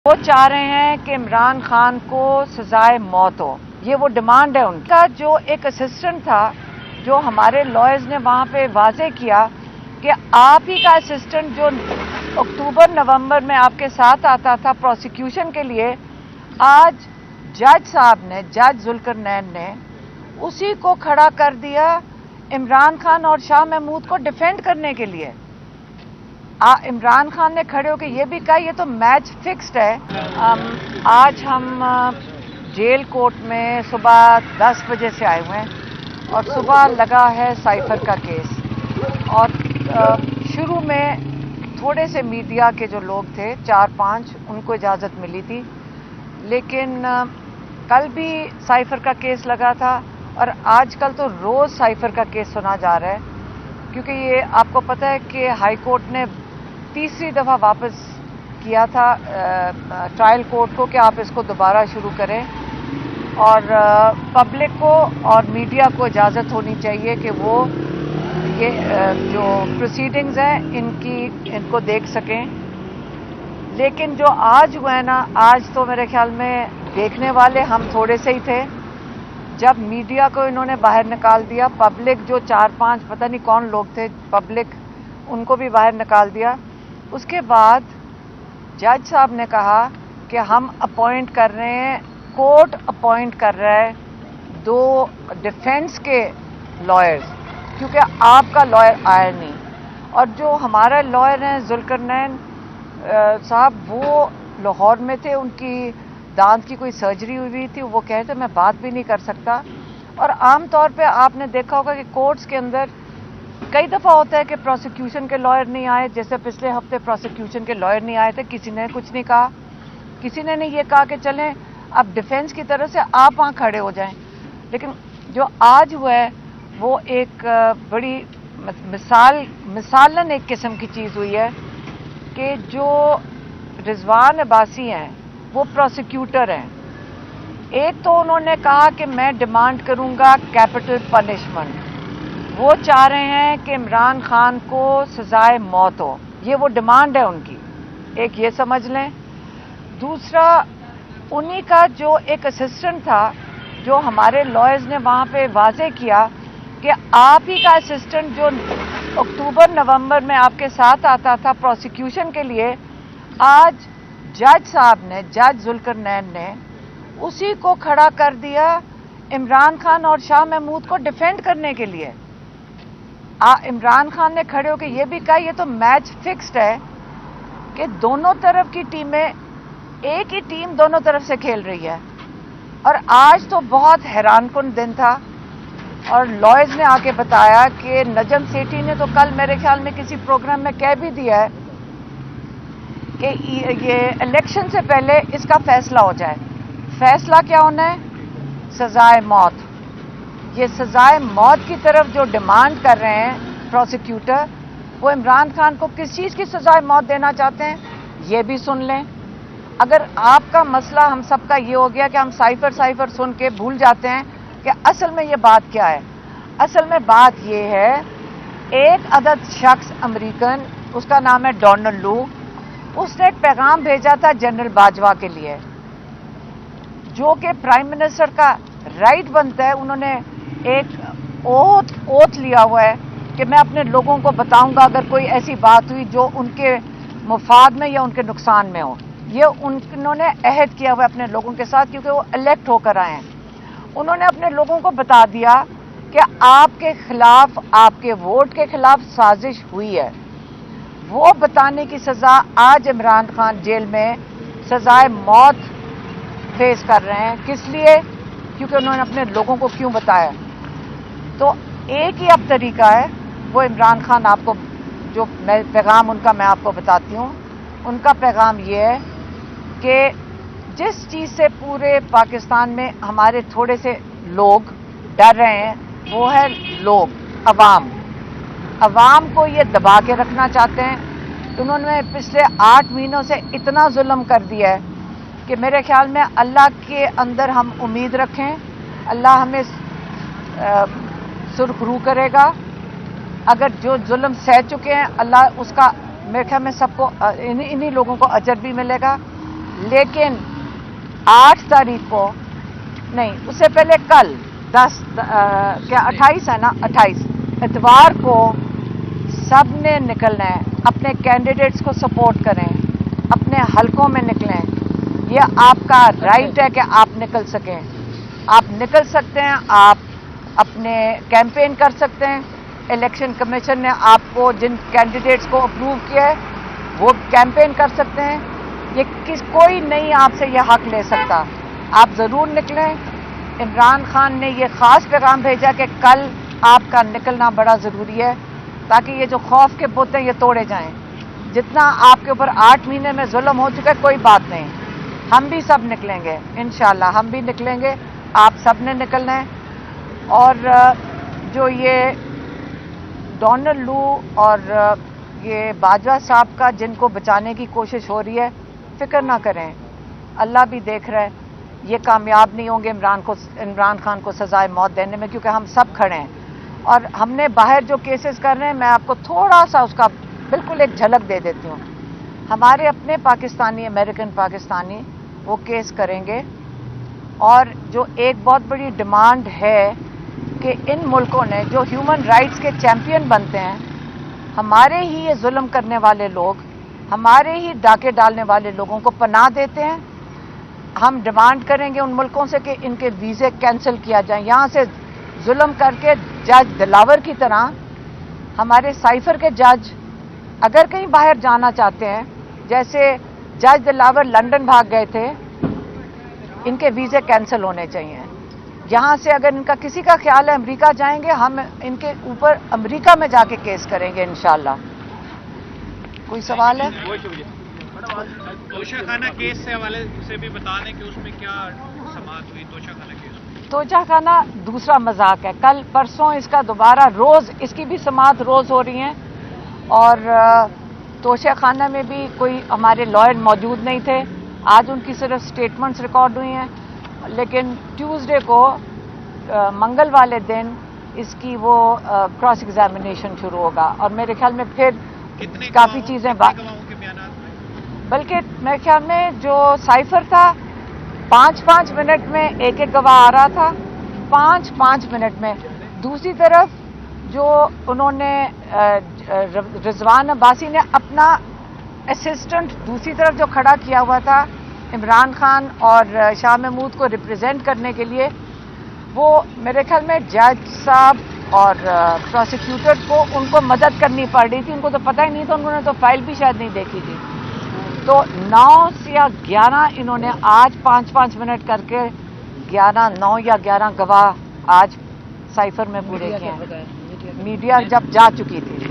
وہ چاہ رہے ہیں کہ عمران خان کو سزائے موت ہو، یہ وہ ڈیمانڈ ہے ان کا۔ جو ایک اسسٹنٹ تھا جو ہمارے لائرز نے وہاں پہ واضح کیا کہ آپ ہی کا اسسٹنٹ جو اکتوبر نومبر میں آپ کے ساتھ آتا تھا پروسیکیوشن کے لیے، آج جج صاحب نے، جج ذوالقرنین نے اسی کو کھڑا کر دیا عمران خان اور شاہ محمود کو ڈیفینڈ کرنے کے لیے۔ عمران خان نے کھڑے ہو کے یہ بھی کہا یہ تو میچ فکسڈ ہے۔ آج ہم جیل کورٹ میں صبح 10 بجے سے آئے ہوئے ہیں اور صبح لگا ہے سائفر کا کیس، اور شروع میں تھوڑے سے میڈیا کے جو لوگ تھے 4-5 ان کو اجازت ملی تھی، لیکن کل بھی سائفر کا کیس لگا تھا اور آج کل تو روز سائفر کا کیس سنا جا رہا ہے، کیونکہ یہ آپ کو پتہ ہے کہ ہائی کورٹ نے تیسری دفعہ واپس کیا تھا ٹرائل کورٹ کو کہ آپ اس کو دوبارہ شروع کریں، اور پبلک کو اور میڈیا کو اجازت ہونی چاہیے کہ وہ یہ جو پروسیڈنگز ہیں ان کو دیکھ سکیں۔ لیکن جو آج ہوا ہے نا، آج تو میرے خیال میں دیکھنے والے ہم تھوڑے سے ہی تھے۔ جب میڈیا کو انہوں نے باہر نکال دیا، پبلک جو 4-5 پتہ نہیں کون لوگ تھے پبلک، ان کو بھی باہر نکال دیا، اس کے بعد جج صاحب نے کہا کہ ہم اپوائنٹ کر رہے ہیں، کورٹ اپوائنٹ کر رہا ہے 2 ڈیفینس کے لائرز، کیونکہ آپ کا لائر آیا نہیں۔ اور جو ہمارا لائر ہیں ذوالقرنین صاحب، وہ لاہور میں تھے، ان کی دانت کی کوئی سرجری ہوئی تھی، وہ کہتے میں بات بھی نہیں کر سکتا۔ اور عام طور پہ آپ نے دیکھا ہوگا کہ کورٹس کے اندر کئی دفعہ ہوتا ہے کہ پروسیکیوشن کے لائر نہیں آئے، جیسے پچھلے ہفتے پروسیکیوشن کے لائر نہیں آئے تھے، کسی نے کچھ نہیں کہا، کسی نے نہیں یہ کہا کہ چلیں اب ڈیفینس کی طرف سے آپ وہاں کھڑے ہو جائیں۔ لیکن جو آج ہوا ہے وہ ایک بڑی مثالن ایک قسم کی چیز ہوئی ہے کہ جو رضوان عباسی ہیں وہ پروسیکیوٹر ہیں۔ ایک تو انہوں نے کہا کہ میں ڈیمانڈ کروں گا کیپٹل پنشمنٹ، وہ چاہ رہے ہیں کہ عمران خان کو سزائے موت ہو، یہ وہ ڈیمانڈ ہے ان کی، ایک یہ سمجھ لیں۔ دوسرا، انہی کا جو ایک اسسٹنٹ تھا جو ہمارے لائرز نے وہاں پہ واضح کیا کہ آپ ہی کا اسسٹنٹ جو اکتوبر نومبر میں آپ کے ساتھ آتا تھا پروسیکیوشن کے لیے، آج جج صاحب نے، جج ذوالقرنین نے اسی کو کھڑا کر دیا عمران خان اور شاہ محمود کو ڈیفینڈ کرنے کے لیے۔ عمران خان نے کھڑے ہو کے یہ بھی کہا یہ تو میچ فکسڈ ہے کہ دونوں طرف کی ٹیمیں، ایک ہی ٹیم دونوں طرف سے کھیل رہی ہے۔ اور آج تو بہت حیران کن دن تھا، اور لائرز نے آ کے بتایا کہ نجم سیٹھی نے تو کل میرے خیال میں کسی پروگرام میں کہہ بھی دیا ہے کہ یہ الیکشن سے پہلے اس کا فیصلہ ہو جائے۔ فیصلہ کیا ہونا ہے؟ سزائے موت۔ یہ سزائے موت کی طرف جو ڈیمانڈ کر رہے ہیں پروسیکیوٹر، وہ عمران خان کو کس چیز کی سزائے موت دینا چاہتے ہیں یہ بھی سن لیں۔ اگر آپ کا مسئلہ ہم سب کا یہ ہو گیا کہ ہم سائفر سن کے بھول جاتے ہیں کہ اصل میں یہ بات کیا ہے، اصل میں بات یہ ہے، ایک عدد شخص امریکن، اس کا نام ہے ڈونلڈ لو، اس نے ایک پیغام بھیجا تھا جنرل باجوہ کے لیے، جو کہ پرائم منسٹر کا رائٹ بنتا ہے۔ انہوں نے ایک اوتھ لیا ہوا ہے کہ میں اپنے لوگوں کو بتاؤں گا اگر کوئی ایسی بات ہوئی جو ان کے مفاد میں یا ان کے نقصان میں ہو۔ یہ انہوں نے عہد کیا ہوا ہے اپنے لوگوں کے ساتھ، کیونکہ وہ الیکٹ ہو کر آئے ہیں۔ انہوں نے اپنے لوگوں کو بتا دیا کہ آپ کے خلاف، آپ کے ووٹ کے خلاف سازش ہوئی ہے۔ وہ بتانے کی سزا آج عمران خان جیل میں سزائے موت فیس کر رہے ہیں۔ کس لیے؟ کیونکہ انہوں نے اپنے لوگوں کو کیوں بتایا۔ تو ایک ہی اب طریقہ ہے، وہ عمران خان آپ کو جو پیغام ان کا میں آپ کو بتاتی ہوں، ان کا پیغام یہ ہے کہ جس چیز سے پورے پاکستان میں ہمارے تھوڑے سے لوگ ڈر رہے ہیں وہ ہے عوام کو یہ دبا کے رکھنا چاہتے ہیں۔ انہوں نے پچھلے 8 مہینوں سے اتنا ظلم کر دیا ہے کہ میرے خیال میں اللہ کے اندر ہم امید رکھیں، اللہ ہمیں سرخ رو کرے گا۔ اگر جو ظلم سہ چکے ہیں، اللہ اس کا میرے خیال میں سب کو، انہی لوگوں کو اجر بھی ملے گا۔ لیکن 8 تاریخ کو نہیں، اس سے پہلے کل 28 ہے نا، 28 اتوار کو سب نے نکلنا ہے، اپنے کینڈیڈیٹس کو سپورٹ کریں، اپنے حلقوں میں نکلیں. یہ آپ کا رائٹ ہے کہ آپ نکل سکیں، آپ نکل سکتے ہیں، آپ اپنے کیمپین کر سکتے ہیں. الیکشن کمیشن نے آپ کو جن کینڈیڈیٹس کو اپروو کیا ہے وہ کیمپین کر سکتے ہیں. یہ کوئی نہیں آپ سے یہ حق لے سکتا. آپ ضرور نکلیں. عمران خان نے یہ خاص پیغام بھیجا کہ کل آپ کا نکلنا بڑا ضروری ہے تاکہ یہ جو خوف کے بت ہیں یہ توڑے جائیں. جتنا آپ کے اوپر 8 مہینے میں ظلم ہو چکا ہے کوئی بات نہیں، ہم بھی سب نکلیں گے انشاءاللہ، ہم بھی نکلیں گے، آپ سب نے نکلنا ہے. اور جو یہ ڈونلڈ لو اور یہ باجوہ صاحب کا جن کو بچانے کی کوشش ہو رہی ہے، فکر نہ کریں، اللہ بھی دیکھ رہا ہے. یہ کامیاب نہیں ہوں گے عمران خان کو سزائے موت دینے میں، کیونکہ ہم سب کھڑے ہیں. اور ہم نے باہر جو کیسز کر رہے ہیں، میں آپ کو تھوڑا سا اس کا بالکل ایک جھلک دے دیتی ہوں. ہمارے اپنے پاکستانی، امریکن پاکستانی وہ کیس کریں گے. اور جو ایک بہت بڑی ڈیمانڈ ہے کہ ان ملکوں نے جو ہیومن رائٹس کے چیمپئن بنتے ہیں، ہمارے ہی یہ ظلم کرنے والے لوگ، ہمارے ہی ڈاکے ڈالنے والے لوگوں کو پناہ دیتے ہیں. ہم ڈیمانڈ کریں گے ان ملکوں سے کہ ان کے ویزے کینسل کیا جائیں. یہاں سے ظلم کر کے جج دلاور کی طرح ہمارے سائفر کے جج اگر کہیں باہر جانا چاہتے ہیں، جیسے جج دلاور لندن بھاگ گئے تھے، ان کے ویزے کینسل ہونے چاہیے. یہاں سے اگر ان کا کسی کا خیال ہے امریکہ جائیں گے، ہم ان کے اوپر امریکہ میں جا کے کیس کریں گے انشاءاللہ. کوئی سوال ہے؟ توشہ خانہ کیس سے حوالے سے بھی بتا دیں کہ اس میں کیا سماعت ہوئی توشہ خانہ کیس میں. توشہ خانہ دوسرا مذاق ہے. کل پرسوں اس کا دوبارہ روز اس کی بھی سماعت روز ہو رہی ہیں. اور توشہ خانہ میں بھی کوئی ہمارے لائر موجود نہیں تھے. آج ان کی صرف سٹیٹمنٹس ریکارڈ ہوئی ہیں، لیکن ٹیوزڈے کو منگل والے دن اس کی وہ کراس ایگزامینیشن شروع ہوگا. اور میرے خیال میں پھر کافی چیزیں بلکہ میرے خیال میں جو سائفر تھا 5 منٹ میں ایک گواہ آ رہا تھا، 5 منٹ میں. دوسری طرف جو انہوں نے رضوان عباسی نے اپنا اسسٹنٹ دوسری طرف جو کھڑا کیا ہوا تھا عمران خان اور شاہ محمود کو ریپرزینٹ کرنے کے لیے، وہ میرے خیال میں جج صاحب اور پروسیکیوٹر کو ان کو مدد کرنی پڑ رہی تھی. ان کو تو پتہ ہی نہیں تھا، انہوں نے تو فائل بھی شاید نہیں دیکھی تھی. تو 9 یا 11 انہوں نے آج 5 منٹ کر کے 9 یا 11 گواہ آج سائفر میں پورے کیے ہیں. میڈیا جب جا چکی تھی.